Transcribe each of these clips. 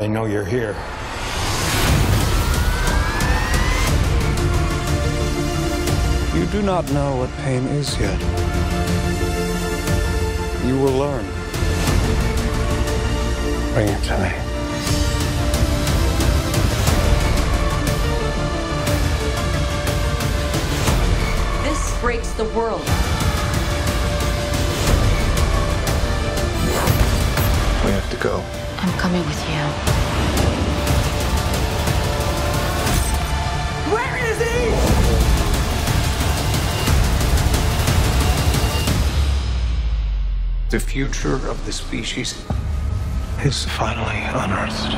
They know you're here. You do not know what pain is yet. You will learn. Bring it to me. This breaks the world. We have to go. I'm coming with you. Where is he? The future of the species is finally unearthed.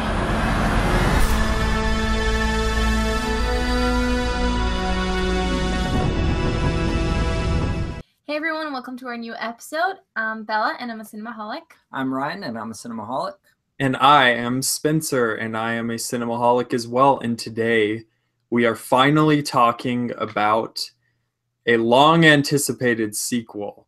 Hey everyone, welcome to our new episode. I'm Bella and I'm a Cinemaholic. I'm Ryan and I'm a Cinemaholic. And I am Spencer and I am a Cinemaholic as well. And today we are finally talking about a long anticipated sequel,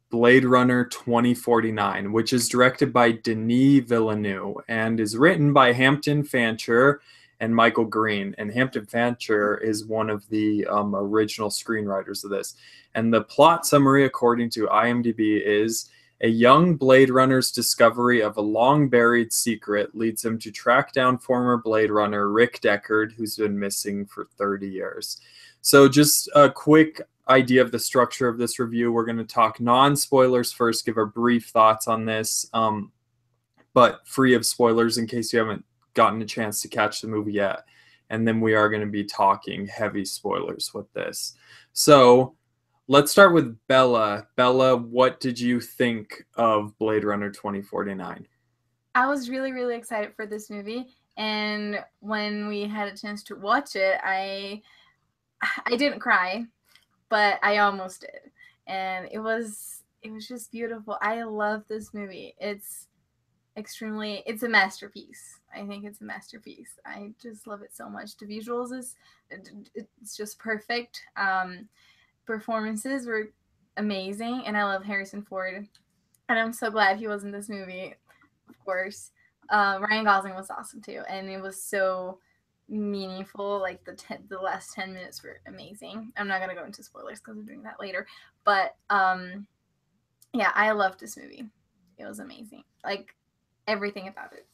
Blade Runner 2049, which is directed by Denis Villeneuve and is written by Hampton Fancher and Michael Green. And Hampton Fancher is one of the original screenwriters of this. And the plot summary, according to IMDb, is a young Blade Runner's discovery of a long-buried secret leads him to track down former Blade Runner Rick Deckard, who's been missing for 30 years. So just a quick idea of the structure of this review. We're going to talk non-spoilers first, give our brief thoughts on this, but free of spoilers in case you haven't gotten a chance to catch the movie yet. And then we are going to be talking heavy spoilers with this. So let's start with Bella. Bella, what did you think of Blade Runner 2049? I was really excited for this movie, and when we had a chance to watch it, I didn't cry, but I almost did. And it was just beautiful. I love this movie. It's a masterpiece. I think it's a masterpiece. I just love it so much. The visuals it's just perfect. Performances were amazing, and I love Harrison Ford, and I'm so glad he was in this movie. Of course, Ryan Gosling was awesome too, and it was so meaningful. Like the last 10 minutes were amazing. I'm not gonna go into spoilers because we're doing that later, but yeah, I loved this movie. It was amazing, like everything about it.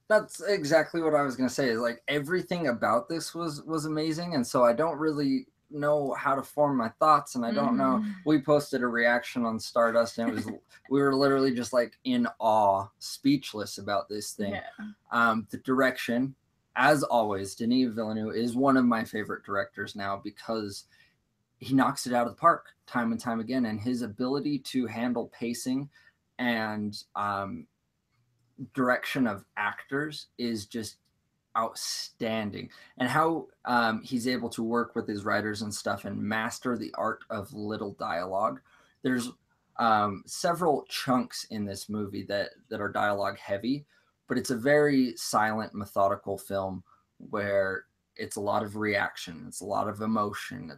That's exactly what I was gonna say. Is like everything about this was amazing, and so I don't really know how to form my thoughts, and I don't know. We posted a reaction on Stardust, and it was we were literally just like in awe, speechless about this thing. Yeah. The direction, as always, Denis Villeneuve is one of my favorite directors now because he knocks it out of the park time and time again, and his ability to handle pacing and direction of actors is just outstanding, and how he's able to work with his writers and stuff and master the art of little dialogue. There's several chunks in this movie that are dialogue heavy, but it's a very silent, methodical film where it's a lot of reaction, it's a lot of emotion,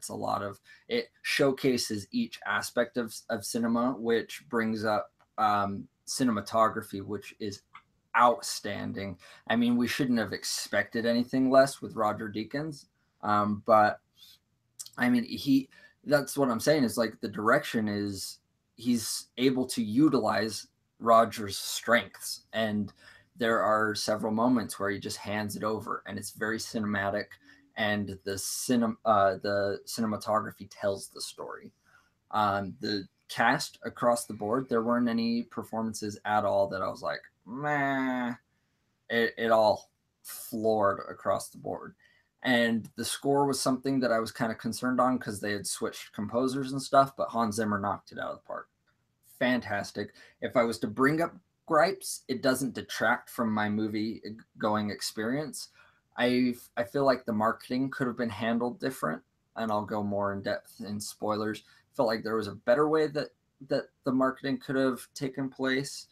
it showcases each aspect of cinema, which brings up cinematography, which is outstanding. I mean, we shouldn't have expected anything less with Roger Deakins, but I mean, that's what I'm saying, is like the direction is he's able to utilize Roger's strengths, and there are several moments where he just hands it over and it's very cinematic, and the cinematography tells the story. The cast across the board, there weren't any performances at all that I was like, meh. It all floored across the board. And the score was something that I was kind of concerned on because they had switched composers and stuff, but Hans Zimmer knocked it out of the park. Fantastic. If I was to bring up gripes, it doesn't detract from my movie going experience. I feel like the marketing could have been handled different, and I'll go more in depth in spoilers. I felt like there was a better way that the marketing could have taken place.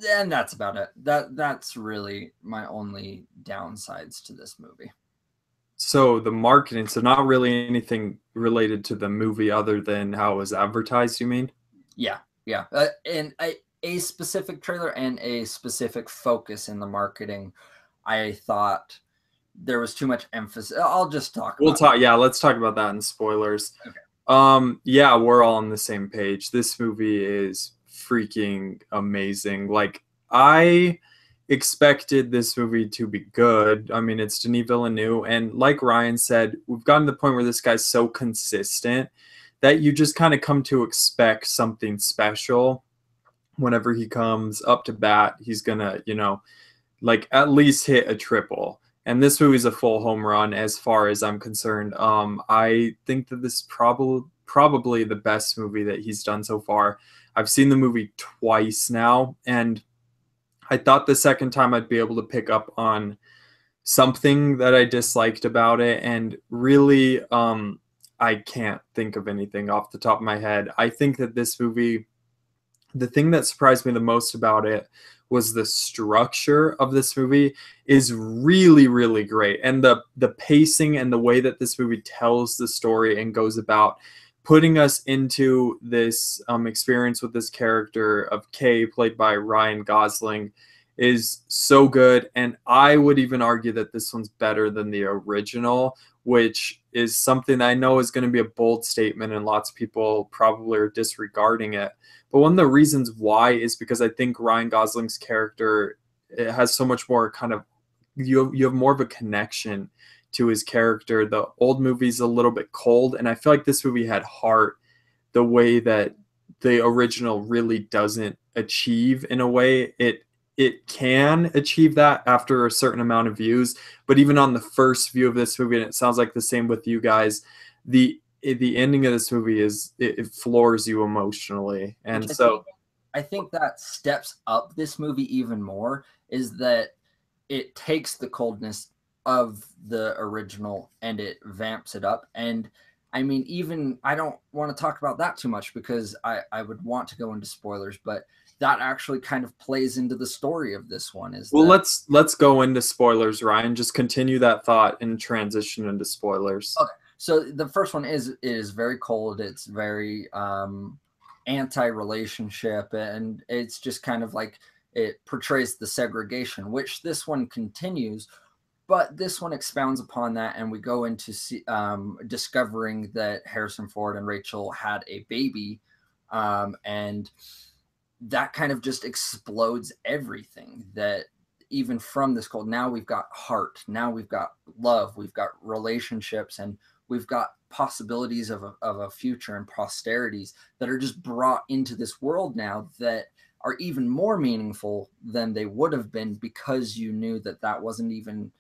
And that's about it. That's really my only downsides to this movie. So the marketing, so not really anything related to the movie other than how it was advertised, you mean? Yeah. And a specific trailer and a specific focus in the marketing, I thought there was too much emphasis. I'll just talk We'll about talk. Yeah, let's talk about that in spoilers. Okay. Yeah, we're all on the same page. This movie is freaking amazing. Like, I expected this movie to be good. I mean, it's Denis Villeneuve, and like Ryan said, we've gotten to the point where this guy's so consistent that you just kind of come to expect something special whenever he comes up to bat. He's gonna, like at least hit a triple. And this movie's a full home run as far as I'm concerned. I think that this is probably the best movie that he's done so far. I've seen the movie twice now, and I thought the second time I'd be able to pick up on something that I disliked about it, and really, I can't think of anything off the top of my head. I think that this movie, the thing that surprised me the most about it was the structure of this movie is really, really great. And the pacing and the way that this movie tells the story and goes about putting us into this experience with this character of Kay, played by Ryan Gosling, is so good. And I would even argue that this one's better than the original, which is something I know is going to be a bold statement and lots of people probably are disregarding it. But one of the reasons why is because I think Ryan Gosling's character, it has so much more kind of, you have more of a connection to his character. The old movie's a little bit cold, and I feel like this movie had heart the way that the original really doesn't achieve. In a way, it can achieve that after a certain amount of views, but even on the first view of this movie, and it sounds like the same with you guys, the ending of this movie is it floors you emotionally. And so I think that steps up this movie even more, is that it takes the coldness of the original and it vamps it up. And I mean, even I don't want to talk about that too much because I would want to go into spoilers, but that actually kind of plays into the story of this one. Let's go into spoilers, Ryan. Just continue that thought and transition into spoilers. Okay. So the first one is very cold. It's very anti-relationship, and it's just kind of like it portrays the segregation, which this one continues, but this one expounds upon that, and we go into discovering that Harrison Ford and Rachel had a baby, and that kind of just explodes everything. That even from this cold, now we've got heart, now we've got love, we've got relationships, and we've got possibilities of a future and posterities that are just brought into this world now that are even more meaningful than they would have been, because you knew that that wasn't even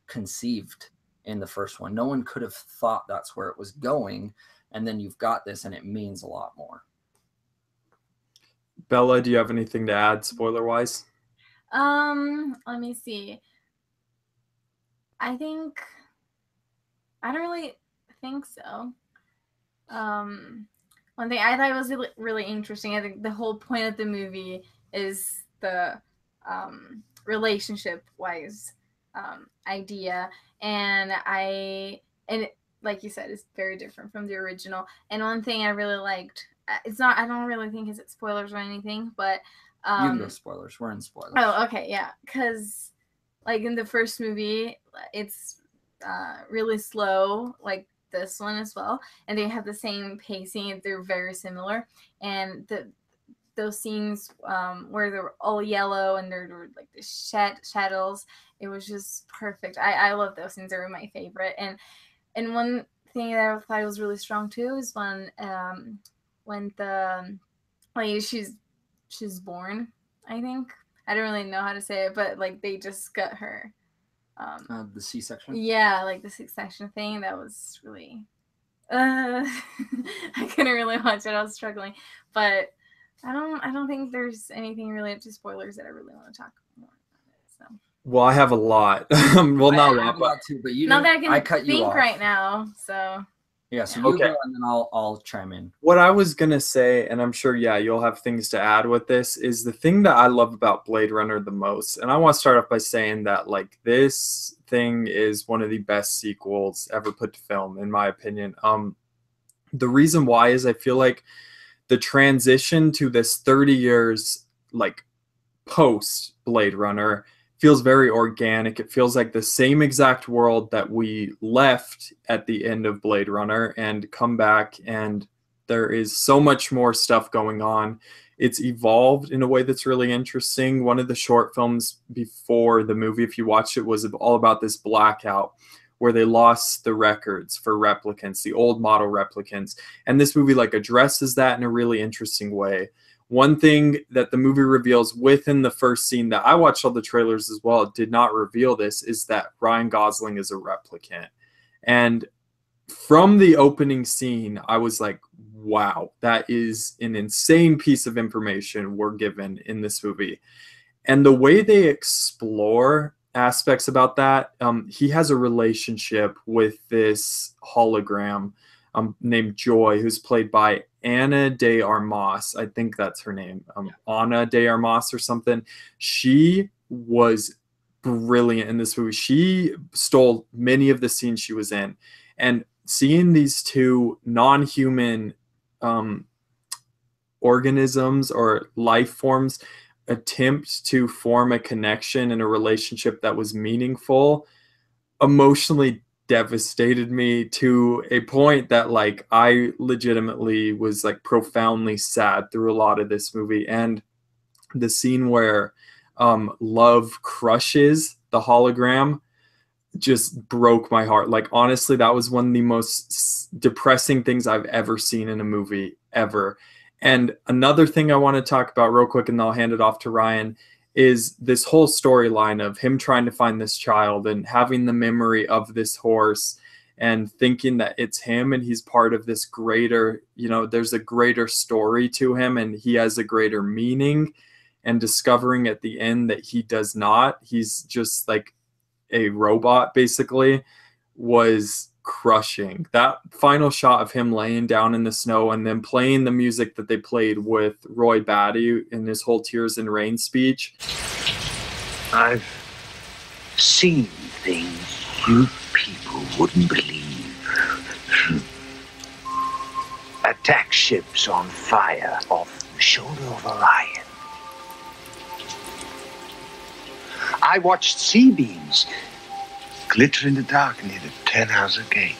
conceived in the first one. No one could have thought that's where it was going. And then you've got this and it means a lot more. Bella, do you have anything to add spoiler wise? Let me see. I don't really think so. One thing I thought was really interesting, I think the whole point of the movie is the relationship wise idea, and like you said, it's very different from the original. And one thing I really liked, I don't really think it's spoilers or anything, but you can go spoilers. We're in spoilers. Oh, okay, yeah, because like in the first movie, it's really slow, like this one as well, and they have the same pacing. They're very similar, and those scenes where they're all yellow and they're like the shadows, it was just perfect. I love those scenes. They were my favorite. And one thing that I thought was really strong too is when the lady, she's born, I think. I don't really know how to say it, but like they just got her the C-section. Yeah, like the C-section thing. That was really I couldn't really watch it. I was struggling, but I don't think there's anything related to spoilers that I really want to talk more about it. So. Well, I have a lot. Well, not a lot, too, but you not that I cut can think off right now. So. Yeah, so you go and then I'll chime in. What I was going to say, and I'm sure, yeah, you'll have things to add with this, is the thing that I love about Blade Runner the most. And I want to start off by saying that, like, this thing is one of the best sequels ever put to film, in my opinion. The reason why is I feel like the transition to this 30 years like post Blade Runner feels very organic. It feels like the same exact world that we left at the end of Blade Runner and come back, and there is so much more stuff going on. It's evolved in a way that's really interesting. One of the short films before the movie, if you watched it, was all about this blackout where they lost the records for replicants, the old model replicants. And this movie like addresses that in a really interesting way. One thing that the movie reveals within the first scene that I watched all the trailers as well, it did not reveal this, is that Ryan Gosling is a replicant. And from the opening scene, I was like, wow, that is an insane piece of information we're given in this movie. And the way they explore aspects about that, he has a relationship with this hologram named Joy, who's played by Ana de Armas. I think that's her name. Ana de Armas or something. She was brilliant in this movie. She stole many of the scenes she was in. And seeing these two non-human organisms or life forms attempt to form a connection and a relationship that was meaningful emotionally devastated me to a point that like I legitimately was like profoundly sad through a lot of this movie. And the scene where Love crushes the hologram just broke my heart. Like honestly, that was one of the most depressing things I've ever seen in a movie ever. And another thing I want to talk about real quick, and then I'll hand it off to Ryan, is this whole storyline of him trying to find this child and having the memory of this horse and thinking that it's him and he's part of this greater, you know, there's a greater story to him and he has a greater meaning, and discovering at the end that he does not, he's just like a robot basically, was crushing. That final shot of him laying down in the snow and then playing the music that they played with Roy Batty in his whole Tears in Rain speech. I've seen things you people wouldn't believe. Attack ships on fire off the shoulder of Orion. I watched sea beams glitter in the dark near the 10-house gate.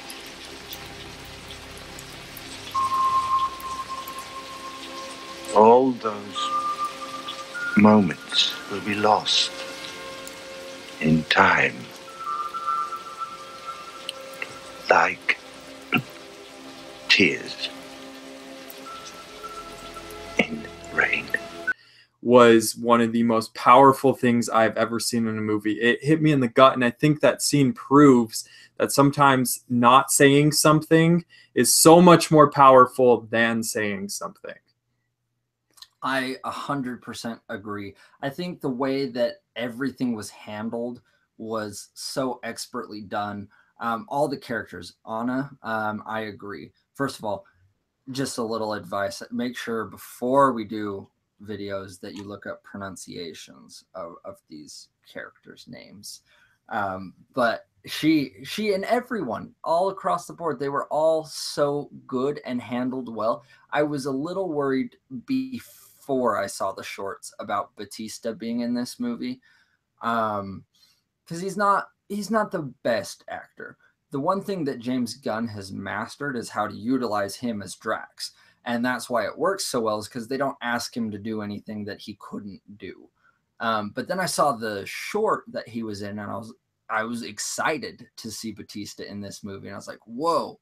All those moments will be lost in time, like tears in rain. Was one of the most powerful things I've ever seen in a movie. It hit me in the gut, and I think that scene proves that sometimes not saying something is so much more powerful than saying something. I 100% agree. I think the way that everything was handled was so expertly done. All the characters, Anna, I agree. First of all, just a little advice. Make sure before we do videos that you look up pronunciations of these characters' names. But she and everyone all across the board, they were all so good and handled well. I was a little worried before I saw the shorts about Batista being in this movie, because he's not the best actor. The one thing that James Gunn has mastered is how to utilize him as Drax. And that's why it works so well, is because they don't ask him to do anything that he couldn't do. But then I saw the short that he was in, and I was excited to see Batista in this movie. And I was like, whoa,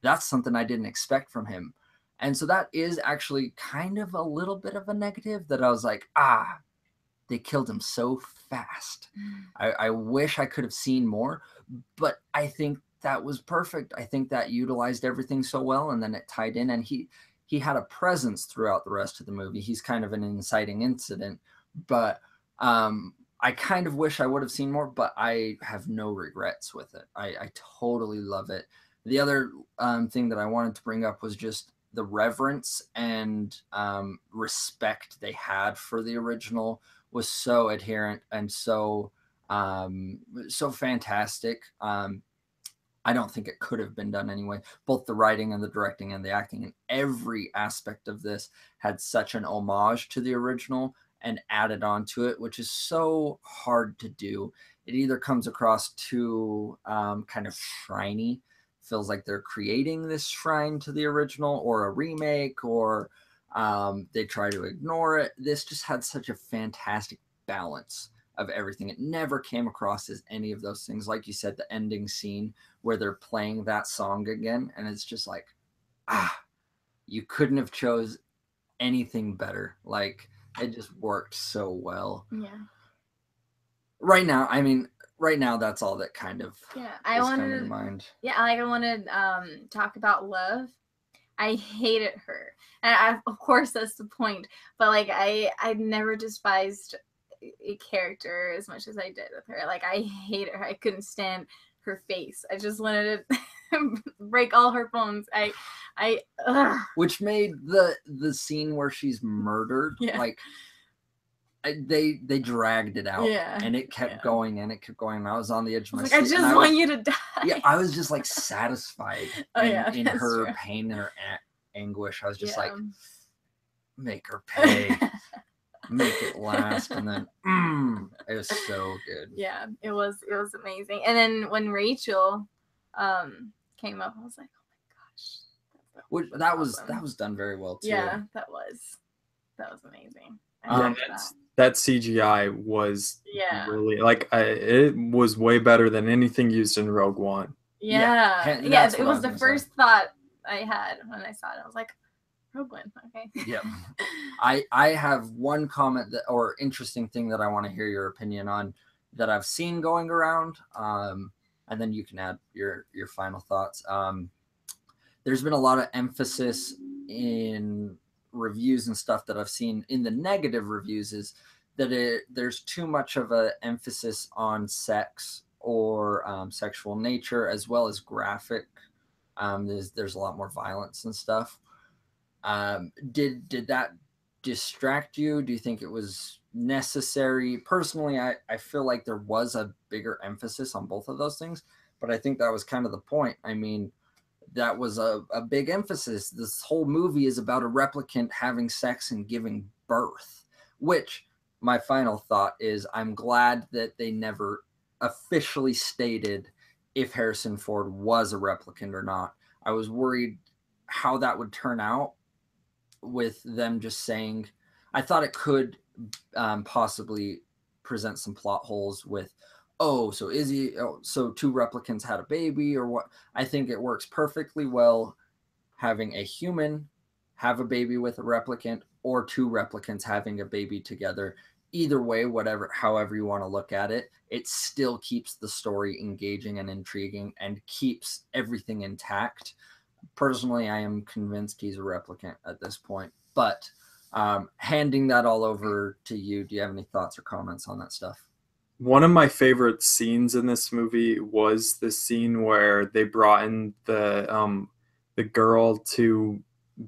that's something I didn't expect from him. And so that is actually kind of a little bit of a negative, that I was like, they killed him so fast. I wish I could have seen more, but I think that was perfect. I think that utilized everything so well, and then it tied in, and he had a presence throughout the rest of the movie. He's kind of an inciting incident, but I kind of wish I would have seen more, but I have no regrets with it. I totally love it. The other thing that I wanted to bring up was just the reverence and respect they had for the original was so adherent and so fantastic. I don't think it could have been done anyway. Both the writing and the directing and the acting and every aspect of this had such an homage to the original. and added onto it, which is so hard to do. It either comes across too kind of shriny, feels like they're creating this shrine to the original, or a remake, or they try to ignore it. This just had such a fantastic balance of everything. It never came across as any of those things. Like you said, the ending scene where they're playing that song again, and it's just like, you couldn't have chose anything better. Like, it just worked so well. Yeah. Right now, that's all that kind of coming to mind. Yeah, like I want to talk about Love. I hated her, and of course that's the point. But like I never despised a character as much as I did with her. Like I hated her. I couldn't stand her face. I just wanted to break all her bones. Which made the scene where she's murdered like. They dragged it out, and it kept going, and it kept going. And I was on the edge of my seat. I just want you to die. Yeah, I was just like satisfied in her pain and her anguish. I was just like, make her pay, make it last, and then it was so good. Yeah, it was amazing. And then when Rachel came up, I was like, oh my gosh, that was done very well too. Yeah, that was amazing. That CGI was really like it was way better than anything used in Rogue One. Yeah, it was the first thought I had when I saw it. I was like, Rogue One, okay. Yeah. I have one comment or interesting thing that I want to hear your opinion on that I've seen going around, and then you can add your final thoughts. There's been a lot of emphasis in reviews and stuff that I've seen in the negative reviews is that there's too much of an emphasis on sex or sexual nature, as well as graphic. There's a lot more violence and stuff. Did that distract you? Do you think it was necessary? Personally, I feel like there was a bigger emphasis on both of those things, but I think that was kind of the point. I mean, that was a big emphasis. This whole movie is about a replicant having sex and giving birth, which my final thought is I'm glad that they never officially stated if Harrison Ford was a replicant or not. I was worried how that would turn out with them just saying, I thought it could possibly present some plot holes with, so two replicants had a baby or what? I think it works perfectly well having a human have a baby with a replicant or two replicants having a baby together. Either way, however you want to look at it, it still keeps the story engaging and intriguing and keeps everything intact. Personally, I am convinced he's a replicant at this point, but handing that all over to you, do you have any thoughts or comments on that stuff? One of my favorite scenes in this movie was the scene where they brought in the girl to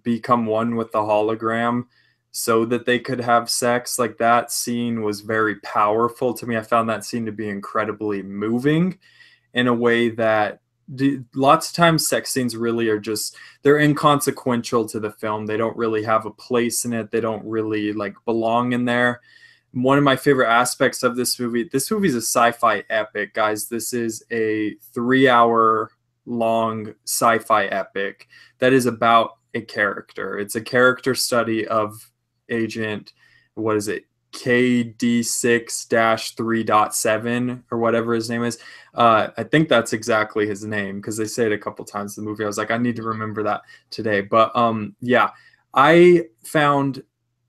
become one with the hologram so that they could have sex. Like, that scene was very powerful to me. I found that scene to be incredibly moving in a way that lots of times sex scenes really are they're inconsequential to the film. They don't really have a place in it. They don't really belong in there. One of my favorite aspects of this movie is a sci-fi epic, guys. This is a 3-hour long sci-fi epic that is about a character. It's a character study of Agent, KD6-3.7 or whatever his name is. I think that's exactly his name because they say it a couple times in the movie. I was like, I need to remember that today. But I found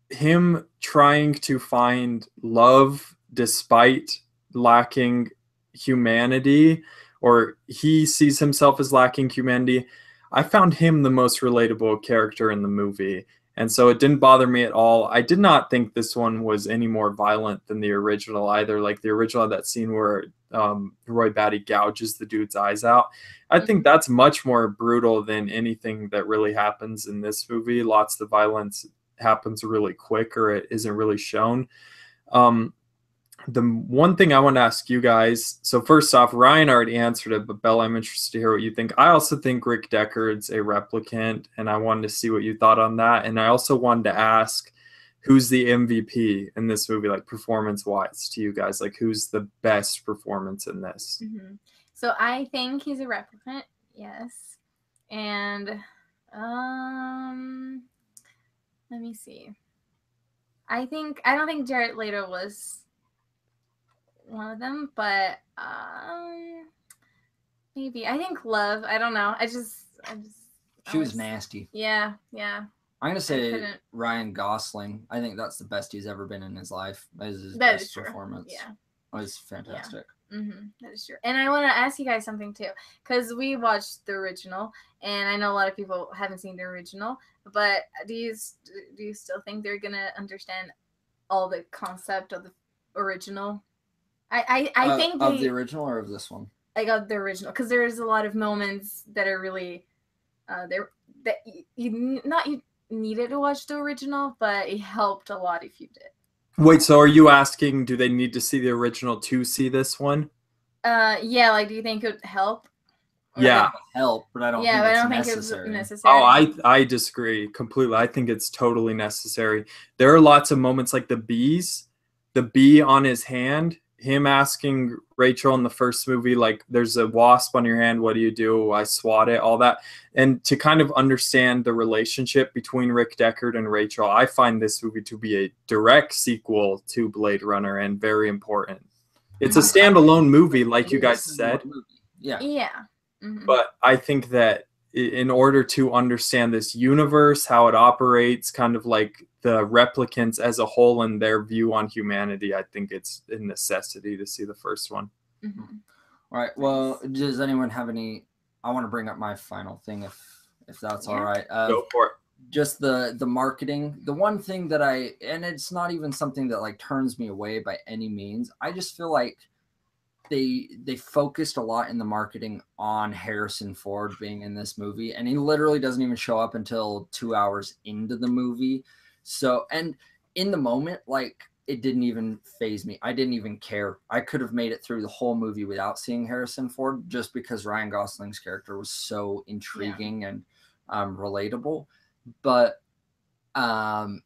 him trying to find love despite lacking humanity, or he sees himself as lacking humanity. I found him the most relatable character in the movie, and so it didn't bother me at all. I did not think this one was any more violent than the original either. Like, the original had that scene where Roy Batty gouges the dude's eyes out. I think that's much more brutal than anything that really happens in this movie. Lots of the violence happens really quick, or it isn't really shown. The one thing I want to ask you guys, so first off, Ryan already answered it, but Bella, I'm interested to hear what you think. I also think Rick Deckard's a replicant, and I wanted to see what you thought on that. And I also wanted to ask, who's the MVP in this movie, like performance-wise to you guys? Like, who's the best performance in this? So I think he's a replicant, yes. And let me see. I don't think Jared Leto was one of them, but maybe. I think Love. I don't know. She was nasty. Yeah. I'm gonna say Ryan Gosling. I think that's the best he's ever been in his life. That is his That best is true. performance. Yeah. It was fantastic. That is true. And I want to ask you guys something too, because we watched the original, and I know a lot of people haven't seen the original. But do you still think they're gonna understand all the concept of the original? I think of the original or of this one. I got the original because there's a lot of moments that are really there that you needed to watch the original, but it helped a lot if you did. Wait, so are you asking, do they need to see the original to see this one? Yeah, like, do you think it would help? Yeah. Help, but I don't think I it's don't think necessary. it's necessary. Oh, I disagree completely. I think it's totally necessary. There are lots of moments like the bee on his hand, him asking Rachel in the first movie, like, there's a wasp on your hand, what do you do? I swat it, all that. And to kind of understand the relationship between Rick Deckard and Rachel, I find this movie to be a direct sequel to Blade Runner and very important. It's a standalone movie, like you guys said. Yeah. But I think that in order to understand this universe, how it operates, kind of like the replicants as a whole and their view on humanity, I think it's a necessity to see the first one. All right. Well, does anyone have any? I want to bring up my final thing, if that's all right. Go for it. Just the marketing. The one thing that and it's not even something that like turns me away by any means. I just feel like they focused a lot in the marketing on Harrison Ford being in this movie, and he literally doesn't even show up until 2 hours into the movie. So, and in the moment, like, it didn't even faze me. I didn't even care. I could have made it through the whole movie without seeing Harrison Ford, just because Ryan Gosling's character was so intriguing and relatable. But as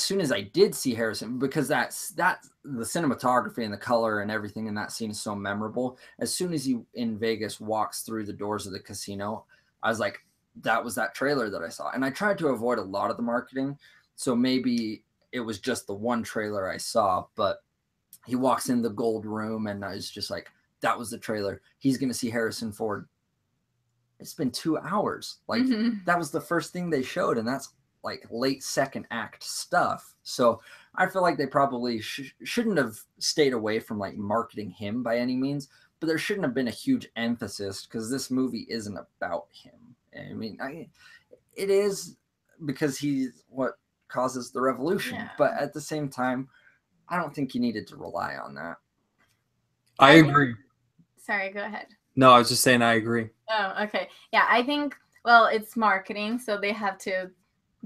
soon as I did see Harrison, because that's the cinematography and the color and everything in that scene is so memorable. As soon as he in Vegas walks through the doors of the casino, I was like, that was that trailer that I saw. And I tried to avoid a lot of the marketing. So maybe it was just the one trailer I saw, but he walks in the gold room and I was just like, that was the trailer. He's going to see Harrison Ford. It's been 2 hours. Like that was the first thing they showed. And that's like late second act stuff. So I feel like they probably shouldn't have stayed away from like marketing him by any means, but there shouldn't have been a huge emphasis because this movie isn't about him. I mean, it is because he's what causes the revolution, but at the same time, I don't think you needed to rely on that. I agree. Sorry, go ahead. No, I was just saying I agree. Oh, okay. Yeah, I think, well, it's marketing, so they have to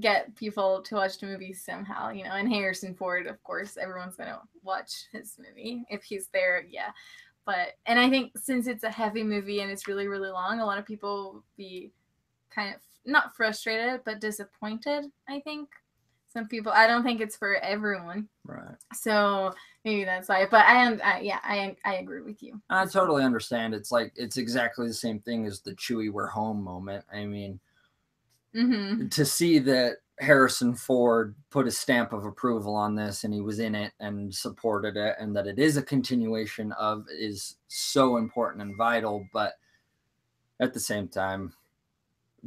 get people to watch the movie somehow, you know, and Harrison Ford, of course, everyone's going to watch his movie if he's there, and I think since it's a heavy movie and it's really, really long, a lot of people will be kind of not frustrated, but disappointed, I think. Some people, I don't think it's for everyone. Right. So maybe that's why, but I agree with you. I totally understand. It's like, it's exactly the same thing as the Chewie We're Home moment. I mean, to see that Harrison Ford put a stamp of approval on this and he was in it and supported it and that it is a continuation of is so important and vital. But at the same time,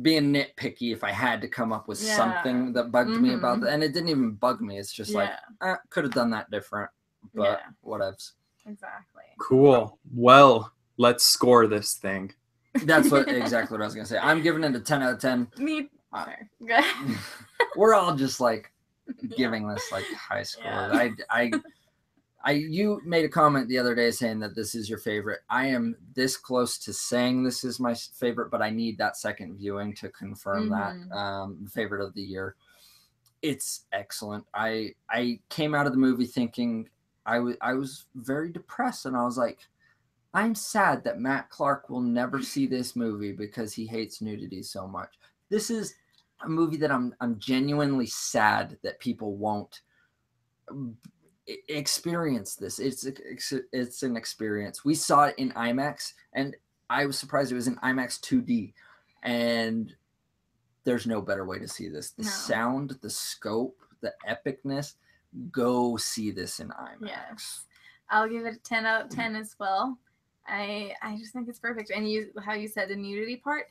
being nitpicky, if I had to come up with something that bugged me about that, and it didn't even bug me. It's just like, could have done that different, but whatevs. Exactly. Cool. Well, let's score this thing. That's exactly what I was going to say. I'm giving it a 10 out of 10. Me. We're all just like giving this like high score. You made a comment the other day saying that this is your favorite. I am this close to saying this is my favorite, but I need that second viewing to confirm that favorite of the year. It's excellent. I came out of the movie thinking I was very depressed, and I was like, I'm sad that Matt Clark will never see this movie because he hates nudity so much. This is a movie that I'm genuinely sad that people won't experience this. It's an experience. We saw it in IMAX, and I was surprised it was in IMAX 2D, and there's no better way to see this. The sound, the scope, the epicness. Go see this in IMAX. Yes. I'll give it a 10 out of 10 as well. I just think it's perfect. And how you said the nudity part.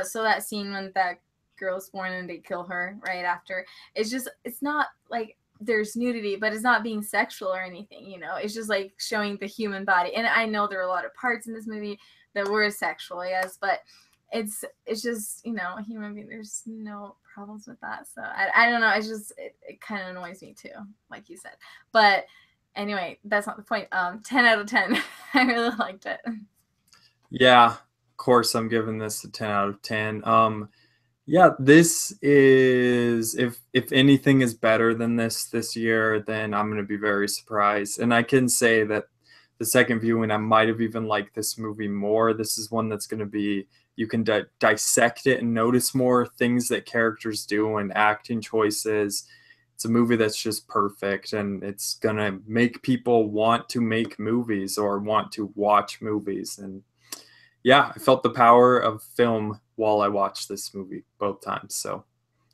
So that scene when that girl's born and they kill her right after. It's not like there's nudity, but it's not being sexual or anything, you know. It's just like showing the human body. And I know there are a lot of parts in this movie that were sexual, yes, but it's just, you know, a human being. There's no problems with that. So I don't know. It's just it kind of annoys me too, like you said. But anyway, that's not the point. 10 out of 10. I really liked it. Yeah, of course I'm giving this a 10 out of 10. Yeah, this is, if anything is better than this year, then I'm going to be very surprised. And I can say that the second viewing, I might have even liked this movie more. This is one that's going to be, you can dissect it and notice more things that characters do and acting choices. It's a movie that's just perfect, and it's going to make people want to make movies or want to watch movies. And yeah, I felt the power of film while I watched this movie both times. So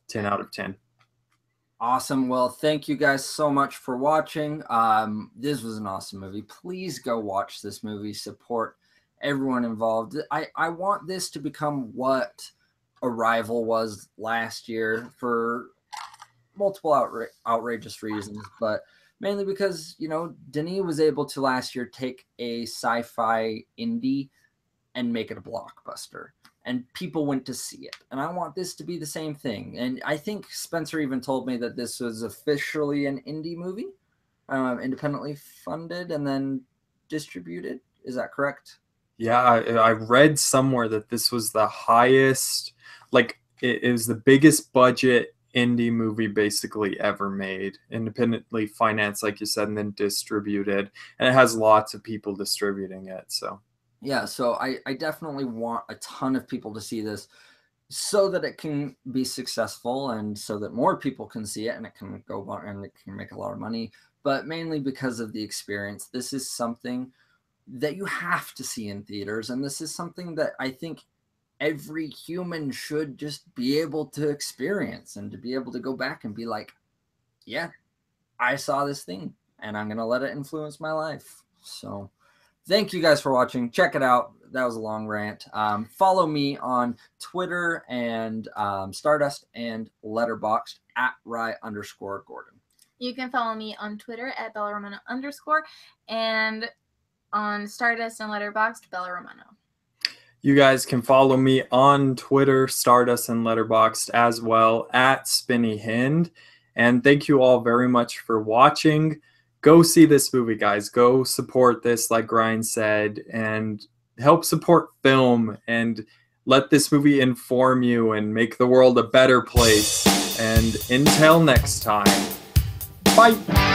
10 out of 10. Awesome. Well, thank you guys so much for watching. This was an awesome movie. Please go watch this movie. Support everyone involved. I want this to become what Arrival was last year for multiple outrageous reasons, but mainly because, you know, Denis was able to last year take a sci-fi indie and make it a blockbuster, and people went to see it. And I want this to be the same thing. And I think Spencer even told me that this was officially an indie movie, independently funded and then distributed. Is that correct? Yeah, I read somewhere that this was the highest, like it was the biggest budget indie movie basically ever made, independently financed, like you said, and then distributed. And it has lots of people distributing it. So yeah, so I definitely want a ton of people to see this so that it can be successful and so that more people can see it and it can go on and it can make a lot of money, but mainly because of the experience. This is something that you have to see in theaters, and this is something that I think every human should just be able to experience and to be able to go back and be like, yeah, I saw this thing and I'm going to let it influence my life. So thank you guys for watching. Check it out. That was a long rant. Follow me on Twitter and Stardust and Letterboxd at Rye_Gordon. You can follow me on Twitter at BellaRomano_ and on Stardust and Letterboxd, Bella Romano. you guys can follow me on Twitter, Stardust, and Letterboxd as well at Spinny Hind. And thank you all very much for watching. Go see this movie, guys. Go support this, like Ryan said, and help support film and let this movie inform you and make the world a better place. And until next time, bye.